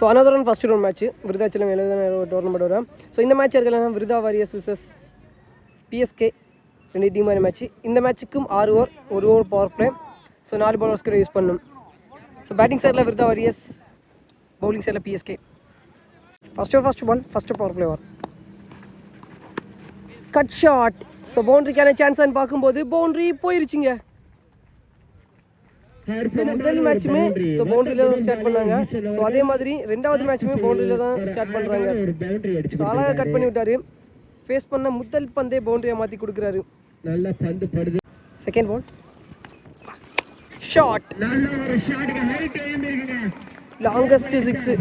So another one first round match Virudhachalam 70 tournament வரும். So இந்த match இருக்கலாம் விருதா வாரியர்ஸ் விசஸ் பிஎஸ்கே 2 டீமான மேட்ச். இந்த மேட்ச்சுக்கும் 6 over 1 over power play. So 4 bowlers கூட யூஸ் பண்ணணும். ஸோ பேட்டிங் சைடில் விருதா வாரியர்ஸ், பவுலிங் சைடில் PSK. First ball first power play over. Cut shot. So பவுண்ட்ரிக்கான சான்ஸ்ன்னு பார்க்கும்போது பவுண்ட்ரி போயிருச்சுங்க. ஸோ முதல் மேட்சுமே ஸோ பவுண்டரியில் தான் ஸ்டார்ட் பண்ணாங்க. ஸோ அதே மாதிரி ரெண்டாவது மேட்சுமே பவுண்டரியில் தான் ஸ்டார்ட் பண்ணுறாங்க. ஸோ அழகாக கட் பண்ணி விட்டார். ஃபேஸ் பண்ண முதல் பந்தே பவுண்டரியை மாற்றி கொடுக்குறாரு. Second ball shot. Longest 6.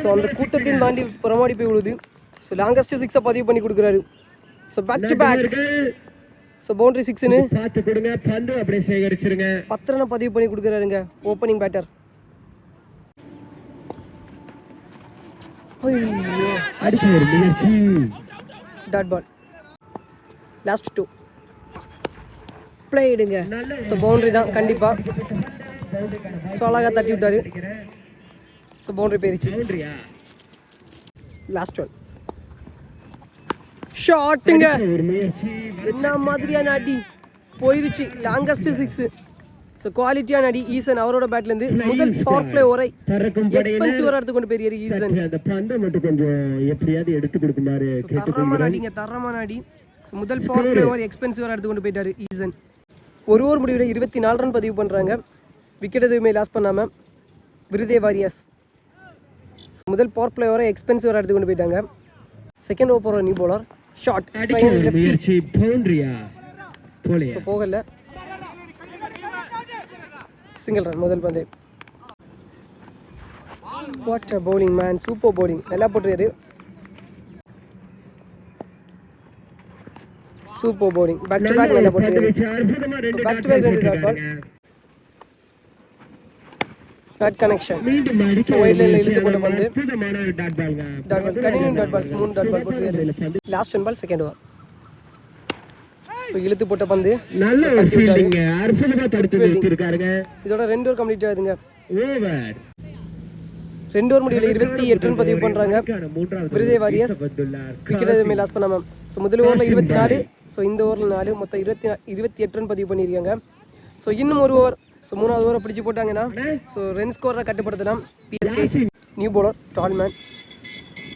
So அந்த கூட்டத்தையும் தாண்டி புறமாடி போய் விழுது. ஸோ லாங்கஸ்ட் 6 பதிவு பண்ணி கொடுக்குறாரு. So back to back. So boundary 6ன்னு பார்த்து கொடுங்க. பந்து அப்படியே சேகரிச்சிருங்க. 10 ரன் பதிவு பண்ணி கொடுக்குறாருங்க opening batter. Dot ball. Last 2 பிளேடுங்க. ஸோ பவுண்டரி தான் கண்டிப்பாக. ஸோ அழகாக தட்டி விட்டார். ஸோ பவுண்டரி போயிருச்சு. லாஸ்ட் ஒன் ஷாட்டுங்க. என்ன மாதிரியான அடி போயிருச்சு. லாங்கஸ்ட் 6. ஸோ குவாலிட்டியான அடி. ஈசன் அவரோட பேட்லேருந்து முதல் பவர் பிளே ஓவரை எக்ஸ்பென்சிவ் எடுத்து கொண்டு போயிருக்காரு ஈசன். தரமான அடி. ஸோ முதல் பவர் பிளே ஓவர் எக்ஸ்பென்சிவ் எடுத்து கொண்டு போயிட்டாரு ஈசன். ஒரு ஓவர் முடிவில் 24 ரன் பதிவு பண்ணுறாங்க. விக்கெட் எதுவுமே லாஸ் பண்ணாமல் விருதே வாரியர்ஸ். முதல் பவர் பிளே ஓவரை எக்ஸ்பென்சிவ் எடுத்து கொண்டு போயிட்டாங்க. செகண்ட் ஓவர் போகிற நியூ பவுலர் ஷாட். போகல. சிங்கிள் ரன் முதல் பந்து. What a bowling man. Super bowling. நல்லா போட்டுருக்காரு. Super bowling. Back to back நல்லா போட்டுருக்காரு. Back to back 2 dot ball. Dot connection. So white லைனில் இழுத்து போட்ட பந்து dot ball. Continue dot balls 3 dot ball போட்டுருக்காரு. Last 1 ball second over. So இழுத்து போட்ட பந்து நல்ல ஒரு ஃபீல்டிங். அற்புதமா தடுத்து நிறுத்திருக்காருங்க. இதோட 2 ஓவர் கம்ப்ளீட் ஆகுதுங்க. ஓவர் 2 ஓவர் முடிவில் 28 ரன் பதிவு பண்ணுறாங்க விருதே வாரியர்ஸ். விக்கெட் எதுவுமே லாஸ் பண்ணாமல். ஸோ முதல் ஓவரில் 24. ஸோ இந்த ஓவரில் 4 மொத்தம் 28 ரன் பதிவு பண்ணியிருக்காங்க. ஸோ இன்னும் ஒரு ஓவர். ஸோ 3வது ஓவரை பிடிச்சி போட்டாங்கன்னா ஸோ ரன் ஸ்கோரை கட்டுப்படுத்தலாம் PSK. New bowler tall man.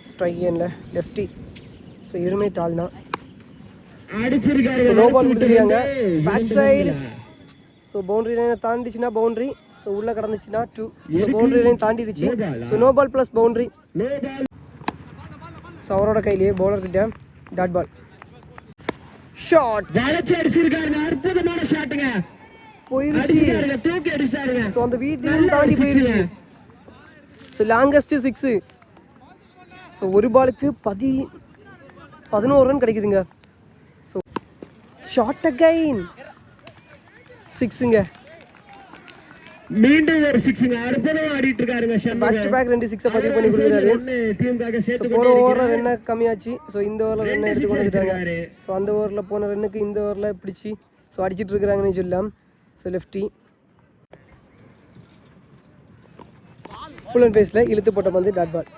Strike handle lefty. So இருமே டால் தான். ஸோ நோ பால் கொடுத்துருக்காங்க பேக் சைடு. ஸோ பவுண்டரி லைனை தாண்டிச்சுன்னா பவுண்டரி. ஸோ உள்ளே கடந்துச்சுன்னா 2. ஸோ பவுண்டரி லைன் தாண்டிடுச்சு. So no ball plus boundary. So அவரோட கையிலேயே பவுலர் கிட்ட டாட் பால். ஷாட். அற்புதமான ஷாட்டுங்க. போயிருச்சு. ஸோ அந்த வீட்டையும் தாண்டி போயிருச்சு. So longest 6. ஸோ ஒரு பாலுக்கு 11 ரன் கிடைக்குதுங்க. ஸோ ஷாட் அகைன் 6ங்க. மீண்டும் ஒரு 6ங்க. அற்புதமா ஆடிட்டு இருக்காருங்க. பேக் டு பேக் 2 6 பதிவு பண்ணி கொடுக்குறாரு. போன ஓவரில் ரன் கம்மியாச்சு. ஸோ இந்த ஓவரில் ரன் எடுத்து கொண்டு வந்துட்டாங்க. ஸோ அந்த ஓவரில் போன ரன்னுக்கு இந்த ஓவரில் பிடிச்சி ஸோ அடிச்சிட்டு இருக்கிறாங்கன்னு சொல்லலாம். ஸோ லெஃப்டி ஃபுல் அண்ட் பேஸில் இழுத்து போட்ட பந்து டாட் பால்.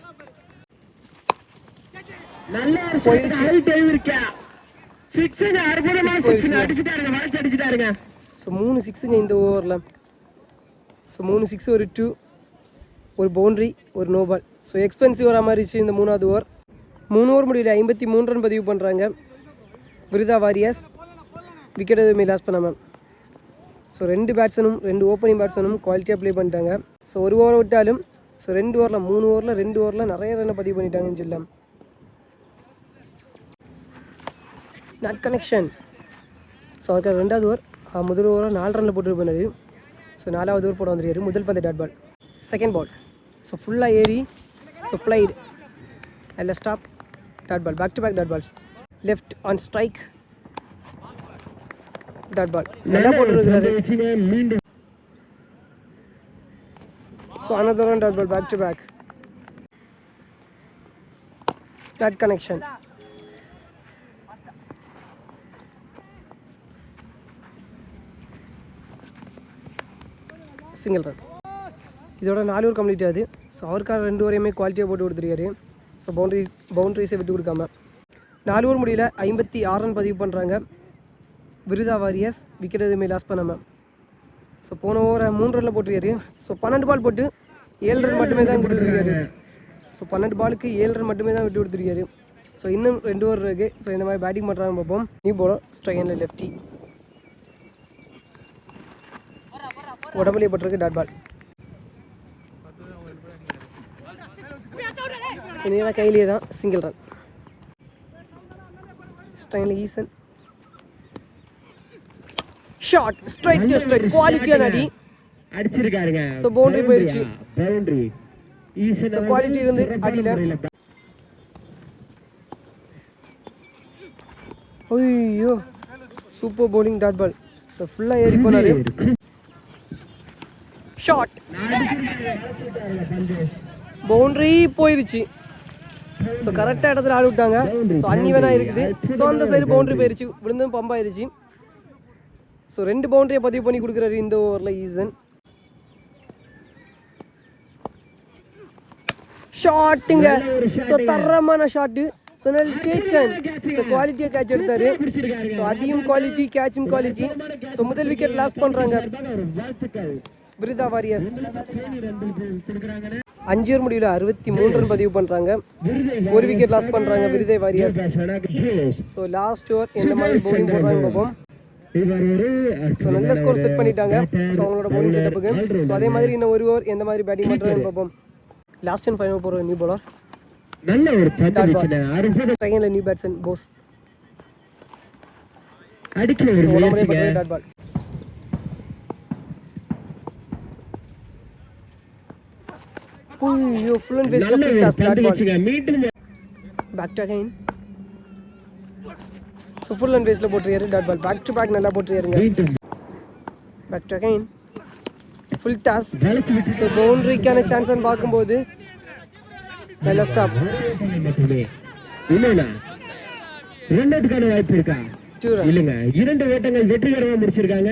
ஸோ 3 6ங்க இந்த ஓவரில். ஸோ 3 6 ஒரு 2 ஒரு பவுண்ட்ரி ஒரு நோ பால். ஸோ எக்ஸ்பென்சிவ் வர மாதிரிச்சு இந்த 3வது ஓவர். 3 ஓவர் முடிவில் 53 ரன் பதிவு பண்ணுறாங்க விருதா வாரியர்ஸ். விக்கெட் எதுவுமே லாஸ் பண்ணாமல். ஸோ 2 பேட்ஸ்மனும் 2 ஓப்பனிங் பேட்ஸ்மனும் குவாலிட்டியாக ப்ளே பண்ணிட்டாங்க. ஸோ ஒரு ஓவரை விட்டாலும் ஸோ 2 ஓவரில் 3 ஓவரில் 2 ஓவரில் நிறைய ரன்னை பதிவு பண்ணிட்டாங்கன்னு சொல்லலாம். Not connection. ஸோ அவருக்கு 2வது ஓவர் முதல் ஓவரில் 4 ரனில் போட்டு பண்ணார். ஸோ 4வது ஓவர் போட வந்துருக்காரு. முதல் பந்து dot ball. Second ball. So ஃபுல்லாக ஏறி ஸோ பிளைடு அதில் stop dot ball. Back to back dot balls. Left on strike dot ball. நல்லா போட்டுருக்காரு. So another one dot ball. Back to back dot connection. Single run. இதோட 4 over complete ஆகுது. So அவருக்கான 2 ஓவரையுமே குவாலிட்டியாக போட்டு கொடுத்துருக்காரு. ஸோ பவுண்ட்ரிஸை விட்டு கொடுக்காம 4 ஓவர் முடியல 56 ரன் பதிவு பண்ணுறாங்க விருதா வாரியர்ஸ். விக்கெட் எதுவுமே லாஸ் பண்ணாமல். ஸோ போன ஓவரை 3 ரனில் போட்டிருக்காரு. ஸோ 12 பால் போட்டு 7 ரன் மட்டுமே தான் கொடுத்துருக்காரு. ஸோ 12 பாலுக்கு 7 ரன் மட்டுமே தான் விட்டு கொடுத்துருக்காரு. ஸோ இன்னும் 2 ஓவர் இருக்குது. ஸோ இந்த மாதிரி பேட்டிங் பண்ணுறாங்க பார்ப்போம். New bowler strike handle lefty. உடம்புலேயே போட்டிருக்கு டாட் பால். ஸோ நேராக கையிலேயே தான் சிங்கிள் ரன். ஸ்ட்ரைக்கில் Eesan shot strike to strike குவாலிட்டியான அடி அடிச்சிருக்காருங்க. ஸோ பவுண்டரி போயிருச்சு. பவுண்டரி ஈசன் குவாலிட்டி இருந்து அடியில். ஐயோ super bowling dot ball. So ஃபுல்லாக ஏறி போனார். ஷாட் பவுண்டரி போயிருச்சு. ஸோ கரெக்டாக இடத்துல ஆடி விட்டாங்க. ஸோ அன்னிவனாக இருக்குது. ஸோ அந்த சைடு பவுண்டரி போயிருச்சு. விழுந்தும் பம்பாயிருச்சு. ஸோ 2 பவுண்டரியை பதிவு பண்ணி கொடுக்குறாரு இந்த ஓவரில் ஈசன். ஷாட்டுங்க. ஸோ தரமான ஷாட்டு. ஸோ குவாலிட்டியாக கேட்ச் எடுத்தார். ஸோ அடியும் குவாலிட்டி கேட்சும் குவாலிட்டி. ஸோ முதல் விக்கெட் லாஸ் பண்ணுறாங்க விருதா வாரியர்ஸ். 5 ஓவர் முடிவில் 63 ரன் பதிவு பண்ணுறாங்க. 1 விக்கெட் லாஸ் பண்ணுறாங்க விருதை வாரியர்ஸ். ஸோ லாஸ்ட் ஓவர் எந்த மாதிரி பவுலிங் போடுறாங்க பார்ப்போம். ஸோ நல்ல ஸ்கோர் செட் பண்ணிட்டாங்க. ஸோ அவங்களோட பவுலிங் செட்டப்புக்கு. ஸோ அதே மாதிரி இன்னும் 1 ஓவர் எந்த மாதிரி பேட்டிங் பண்ணுறாங்கன்னு பார்ப்போம். லாஸ்ட் அண்ட் ஃபைனல் போகிற நியூ பாலர் நல்ல ஒரு ட்ரைனில் நியூ பேட்ஸ்மேன் போஸ் அடிக்கிற ஒரு முயற்சிங்க. Dot ball. ஐயோ ஃபுல் அண்ட் ஃபேஸ்ல ஃபுல் டாஸ் டாட் பால். மீண்டும் back to again. So full and ஃபேஸ்ல போட்டுருக்காரு dot ball. Back to back நல்லா போட்டுருக்காருங்க. Back to again full toss. So பவுண்டரிக்கான சான்ஸ்ன்னு பார்க்கும்போது நல்ல ஸ்டாப். இல்லைண்ணா 2 ஓட்டுக்கான வாய்ப்பு இருக்கா? இல்லைங்க 2 ஓட்டங்கள் வெற்றிகரமாக முடிச்சிருக்காங்க.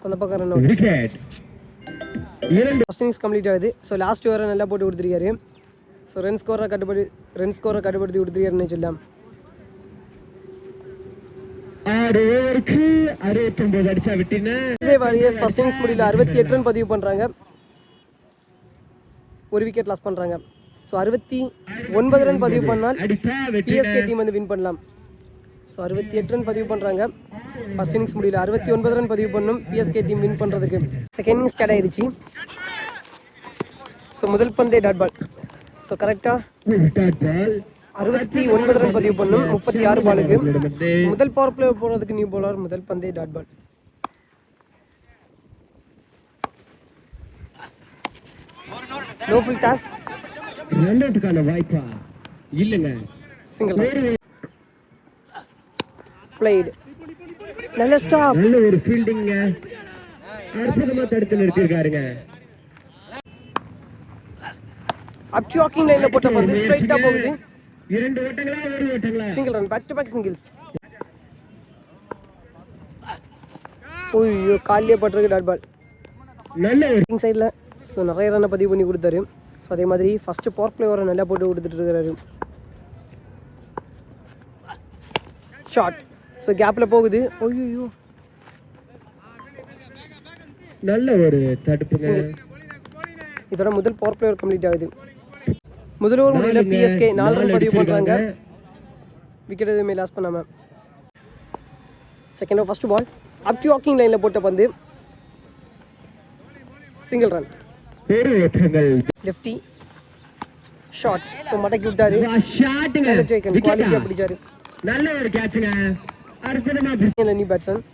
அந்த பக்கம் run out. Wicket 2 first innings complete ஆகுது. ஸோ லாஸ்ட் ஓவரை நல்லா போட்டு கொடுத்துருக்காரு. ஸோ ரன் ஸ்கோரை கட்டுப்படுத்தி கொடுத்துருக்காருன்னு சொல்லலாம். 6 ஓவருக்கு 69 அடிச்சா விட்டினா இதே வாரியர்ஸ் ஃபர்ஸ்ட் இன்னிங்ஸ் முடியல 68 ரன் பதிவு பண்ணுறாங்க. 1 விக்கெட் லாஸ் பண்ணுறாங்க. ஸோ 69 ரன் பதிவு பண்ணால் பிஎஸ்கே டீம் வந்து வின் பண்ணலாம். ஸோ 68 ரன் பதிவு பண்ணுறாங்க. ஃபர்ஸ்ட் இன்னிங்ஸ் முடியல 69 ரன் பதிவு பண்ணும் பிஎஸ்கே டீம் வின் பண்ணுறதுக்கு. செகண்ட் இன்னிங்ஸ் ஸ்டார்ட் ஆயிடுச்சு. ஸோ முதல் பந்தே டாட் பால். ஸோ கரெக்டாக 69 ரன் பதிவு பண்ணும் 36 பாலுக்கு. முதல் பவர் பிளே போகிறதுக்கு நியூ பாலர் முதல் பந்தே dot ball. No full toss. ரன்னுக்கான வாய்ப்பா இல்லைங்க. Single played. நல்ல ஸ்டாப். நல்ல ஒரு ஃபீல்டிங்க. அற்புதமா தடுத்து நிறுத்திருக்காருங்க. அப் சாக்கிங் லைன்ல போட்ட பந்து ஸ்ட்ரைட்டா போகுது. 2 ஓட்டங்களா 1 ஓட்டங்களா? Single run. Back to back singles. ஓய்யோ காலியே பட்டிருக்கு டாட் பால். நல்ல ஒரு சைடில் ஸோ நிறைய ரன்னை பதிவு பண்ணி கொடுத்தாரு. ஸோ அதே மாதிரி ஃபஸ்ட்டு பவர் பிளே வர நல்லா போட்டு கொடுத்துட்டு இருக்கிறாரு. ஷாட். ஸோ கேப்பில் போகுது. ஓய்யோ நல்ல ஒரு தடுப்புங்க. இதோட முதல் பவர் பிளே கம்ப்ளீட் ஆகுது. முதல் ஓவர் முடியல பிஎஸ்கே 4 ரன் பதிவு பண்ணுறாங்க. விக்கெட் எதுவுமே லாஸ் பண்ணாமல். Second over first ball up சாக்கிங் லைனில் போட்ட பந்து single run. Lefty shot. So மடக்கி விட்டாரு. குவாலிட்டியாக பிடிச்சாரு. நல்ல ஒரு கேட்சுங்க. அற்புதமா new batsman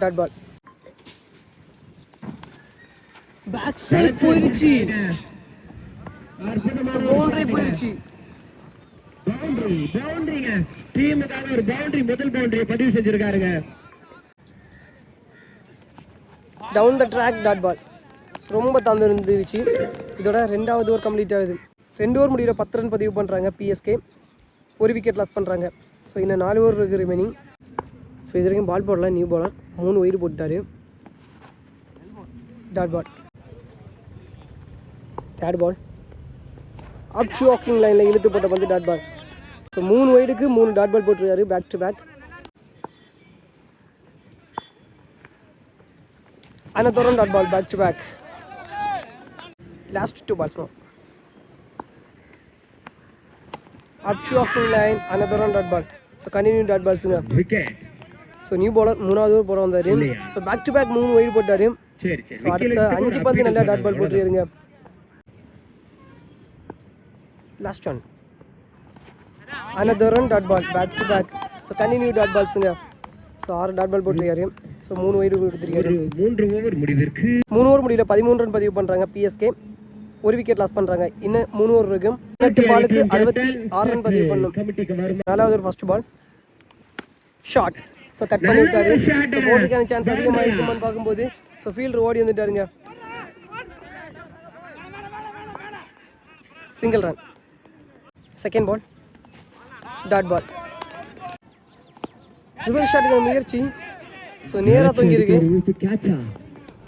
dot ball. Back side போயிடுச்சு. பவுண்டரி போயிடுச்சு. பவுண்டரிங்க. டீமுக்காக ஒரு பவுண்டரி முதல் பவுண்டரியை பதிவு செஞ்சிருக்காருங்க. Down the track dot ball. ரொம்ப தந்துருந்துச்சு. இதோட 2வது ஓவர் கம்ப்ளீட் ஆகுது. 2 ஓவர் முடிவில் 10 ரன் பதிவு பண்ணுறாங்க பிஎஸ்கே. 1 விக்கெட் லாஸ் பண்ணுறாங்க. ஸோ இன்னும் 4 ஓவர் இருக்குது ரிமைனிங். ஸோ இது வரைக்கும் பால் போடல, நியூ பாலர் 3 வைடு போட்டார். Dot ball. Third ball up to walking லைனில் இழுத்து போட்ட பந்து டாட் பால். ஸோ 3 வைடுக்கு 3 டாட் பால் போட்டிருக்காரு back to back. another dot ball back to back. Last 2 balls more. Up to opening line, another dot ball. So continue dot balls. Wicket. So new bowler, மூணாவது போற வந்தாரு. So back to back 3 wide போட்டாரு. சரி சரி. So அடுத்த 5 பந்து நல்ல dot ball போட்டுருங்க. Last one. Another dot ball back to back. So continue dot balls. So 6 dot ball போட்டுருக்காரு. ஸோ 3 வைடு கொடுத்துருக்காரு. 3 ஓவர் முடிவிற்கு 3 ஓவர் முடியல 13 ரன் பதிவு பண்ணுறாங்க பிஎஸ்கே. 1 விக்கெட் லாஸ் பண்ணுறாங்க. இன்னும் 3 ஓவர் இருக்கும். 8 பாலுக்கு 66 ரன் பதிவு பண்ணும். 4வது ஒரு first ball shot. So cut பண்ணி விட்டாரு. ஸோ போட்டுக்கான சான்ஸ் அதிகமாக இருக்குமான்னு பார்க்கும்போது ஸோ ஃபீல்டர் ஓடி வந்துட்டாருங்க. Single run. Second ball dot ball. Reverse ஷாட்டுக்கான முயற்சி. ஸோ நேராக தொங்கி இருக்கு.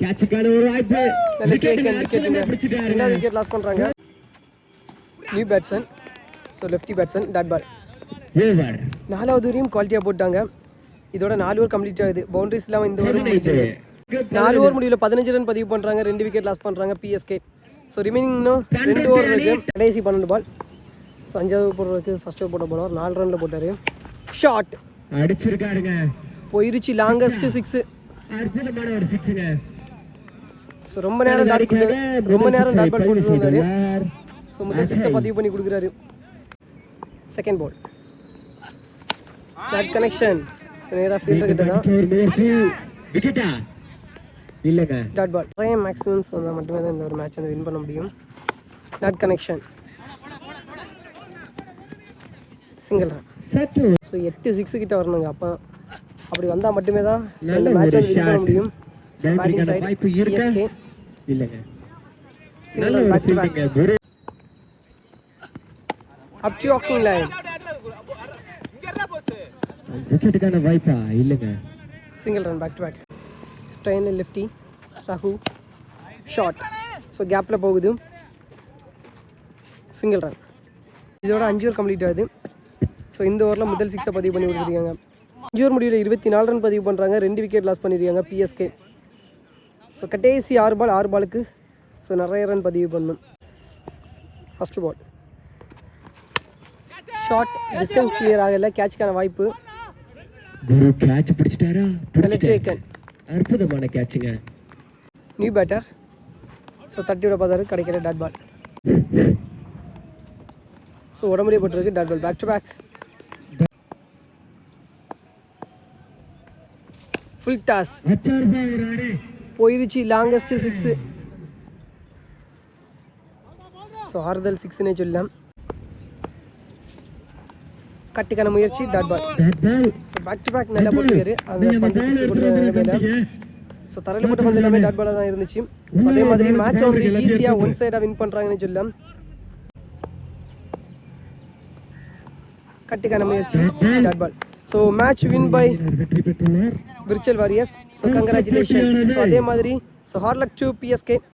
கேட்சுக்கான ஒரு வாய்ப்பு. நல்ல டேக்கன் விக்கெட்டுங்க. 2வது விக்கெட் லாஸ் பண்ணுறாங்க. New batsman. So lefty batsman dot ball. Over 4வது வரையும் குவாலிட்டியாக போட்டாங்க. இதோட 4 ஓவர் கம்ப்ளீட் ஆகுது. பவுண்டரிஸ் இல்லாமல் இந்த ஓவர் முடிஞ்சது. 4 ஓவர் முடிவில் 15 ரன் பதிவு பண்ணுறாங்க. 2 விக்கெட் லாஸ் பண்ணுறாங்க பிஎஸ்கே. ஸோ ரிமைனிங் இன்னும் 2 ஓவர் இருக்குது. கடைசி 12 பால். ஸோ 5வது போடுறதுக்கு ஃபர்ஸ்ட் ஓவர் போட்ட போனார். 4 ரனில் போட்டார். ஷாட் அடிச்சிருக்காருங்க. போயிருச்சு. லாங்கஸ்ட் 6. அற்புதமான ஒரு 6ங்க. ஸோ ரொம்ப நேரம் டாட் பால் போட்டு வந்தார். ஸோ முதல் 6 பதிவு பண்ணி கொடுக்குறாரு. Second ball dot connection. So நேராக ஃபீல்டர் கிட்ட தான் விக்கெட்டா இல்லைங்க. Dot ball. டைம் மேக்ஸிமம்ஸ் வந்தால் மட்டுமே தான் இந்த ஒரு மேட்ச் வந்து வின் பண்ண முடியும். Dot connection. Single run. So 8 6 கிட்ட வரணுங்க. அப்படி வந்தால் மட்டுமே தான் இந்த மேட்ச் வந்து வின் பண்ண முடியும். பேட்டிங் சைடு பிஎஸ்கே இல்லைங்க. Single run back to back. Up to walking line. விக்கெட்டுக்கான வாய்ப்பா இல்லைங்க. Single run back to back. Straight lefty ராகு ஷாட். ஸோ கேப்பில் போகுது. Single run. இதோட 5 ஓவர் கம்ப்ளீட் ஆகுது. ஸோ இந்த ஓவரில் முதல் 6 பதிவு பண்ணி கொடுத்துருக்காங்க. 5 ஓவர் முடிவில் 24 ரன் பதிவு பண்ணுறாங்க. 2 விக்கெட் லாஸ் பண்ணியிருக்காங்க பிஎஸ்கே. ஸோ கடைசி 6 பால் 6 பாலுக்கு ஸோ நிறைய ரன் பதிவு பண்ணணும். First ball shot. Distance clear ஆகலை. கேட்சுக்கான வாய்ப்பு. குரு கேட்ச் பிடிச்சிட்டாரா? டேக்கன். அற்புதமான கேட்சுங்க. New batter. ஸோ தட்டி விட பார்த்தாரு. கிடைக்கிற டாட் பால். ஸோ உடம்புலேயே போட்டிருக்கு dot ball. Back to back. Full toss போயிருச்சு. லாங்கஸ்ட் 6. ஸோ ஆறுதல் 6னே சொல்லலாம். கட்டுக்கான முயற்சி dot ball. So back to back நல்லா போட்டுருக்காரு. அந்த பந்து 6 போட்டு ஸோ தரையில் போட்ட பந்து எல்லாமே டாட் பாலாக தான் இருந்துச்சு. ஸோ அதே மாதிரி மேட்சை வந்து ஈஸியாக ஒன் சைடாக வின் பண்ணுறாங்கன்னு சொல்லலாம். கட்டுக்கான முயற்சி dot ball. So match win by virtual warriors. So congratulation. So அதே மாதிரி so hard luck to PSK.